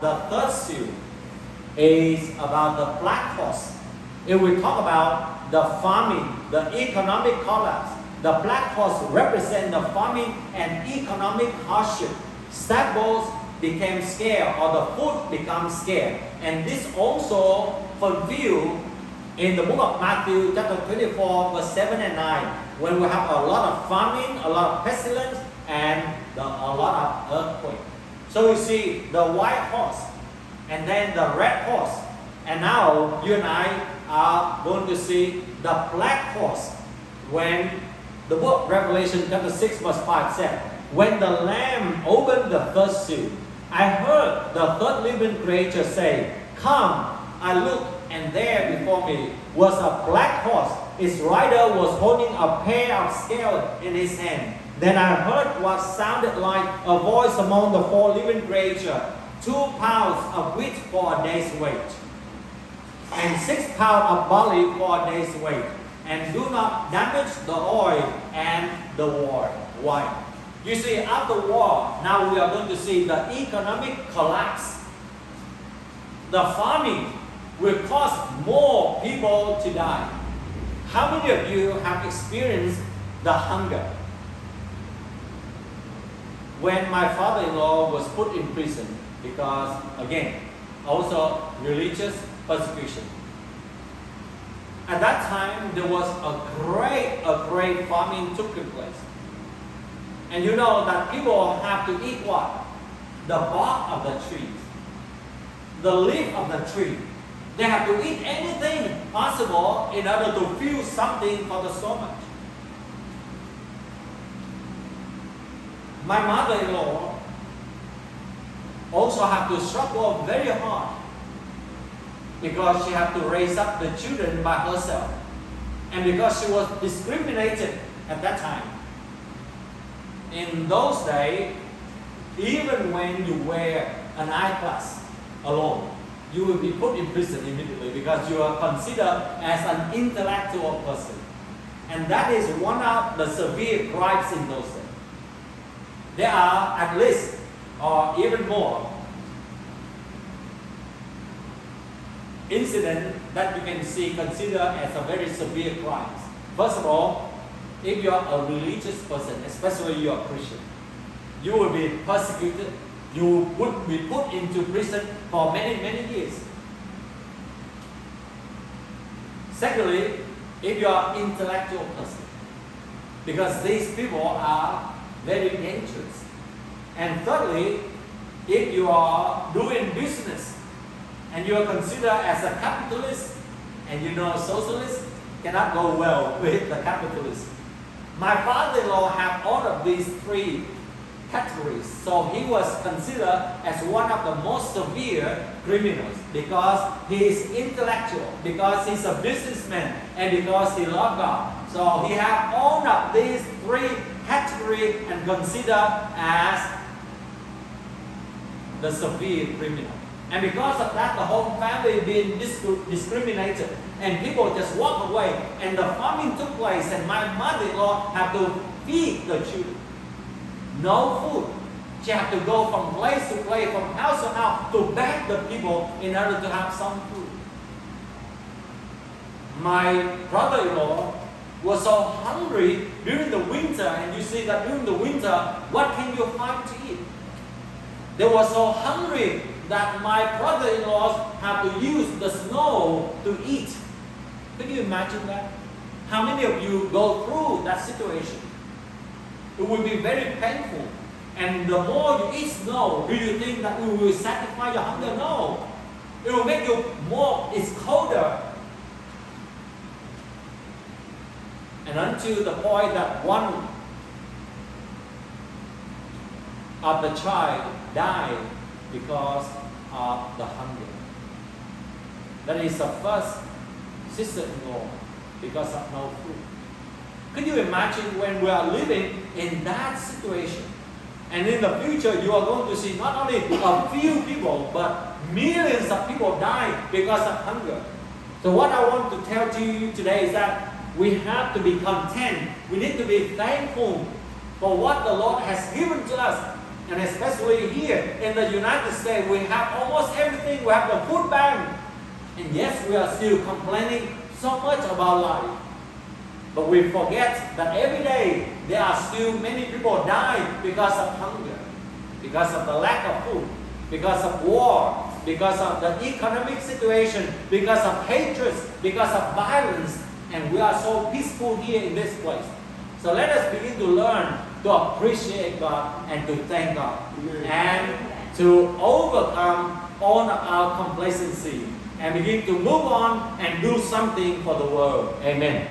The third seal is about the black horse. If we talk about the farming, the economic collapse, the black horse represents the farming and economic hardship. Staples became scarce, or the food becomes scarce. And this also fulfilled in the book of Matthew chapter 24 verse 7 and 9, when we have a lot of famine, a lot of pestilence, and a lot of earthquake. So you see the white horse and then the red horse. And now you and I are going to see the black horse when the book of Revelation chapter 6 verse 5 said, when the Lamb opened the first seal, I heard the third living creature say, come. I looked, and there before me was a black horse. Its rider was holding a pair of scales in his hand. Then I heard what sounded like a voice among the four living creatures, 2 pounds of wheat for a day's wage, and 6 pounds of barley for a day's wage, and do not damage the oil and the wine. You see, after war, now we are going to see the economic collapse. The farming will cause more people to die. How many of you have experienced the hunger? When my father-in-law was put in prison because, again, also religious persecution. At that time, there was a great famine took place. And you know that people have to eat what? The bark of the trees, the leaf of the tree. They have to eat anything possible in order to feel something for the stomach. My mother-in-law also had to struggle very hard because she had to raise up the children by herself, and because she was discriminated at that time. In those days, even when you wear an eyeglass alone, you will be put in prison immediately because you are considered as an intellectual person. And that is one of the severe crimes in those days. There are at least, or even more, incidents that you can see considered as a very severe crimes. First of all, if you are a religious person, especially you are Christian, you will be persecuted. You would be put into prison for many years. Secondly, if you are an intellectual person, because these people are very dangerous. And thirdly, if you are doing business and you are considered as a capitalist, and you know socialists cannot go well with the capitalists. My father-in-law had all of these 3 categories, so he was considered as one of the most severe criminals because he is intellectual, because he's a businessman, and because he loves God. So he had all of these 3 categories and considered as the severe criminal. And because of that, the whole family being discriminated, and people just walk away, and the famine took place, and my mother-in-law had to feed the children. No food. She had to go from place to place, from house to house, to beg the people in order to have some food. My brother-in-law was so hungry during the winter, and you see that during the winter, what can you find to eat? They were so hungry that my brother-in-law had to use the snow to eat. Can you imagine that? How many of you go through that situation? It will be very painful. And the more you eat snow, do you think that it will satisfy your hunger? No. It will make you more, it's colder. And until the point that one of the child died because of the hunger. That is the first sister-in-law because of no food. Can you imagine when we are living in that situation? And in the future, you are going to see not only a few people, but millions of people die because of hunger. So what I want to tell to you today is that we have to be content. We need to be thankful for what the Lord has given to us. And especially here in the United States, we have almost everything. We have the food bank. And yes, we are still complaining so much about life. But we forget that every day there are still many people dying because of hunger, because of the lack of food, because of war, because of the economic situation, because of hatred, because of violence. And we are so peaceful here in this place. So let us begin to learn to appreciate God and to thank God. And to overcome all of our complacency and begin to move on and do something for the world. Amen.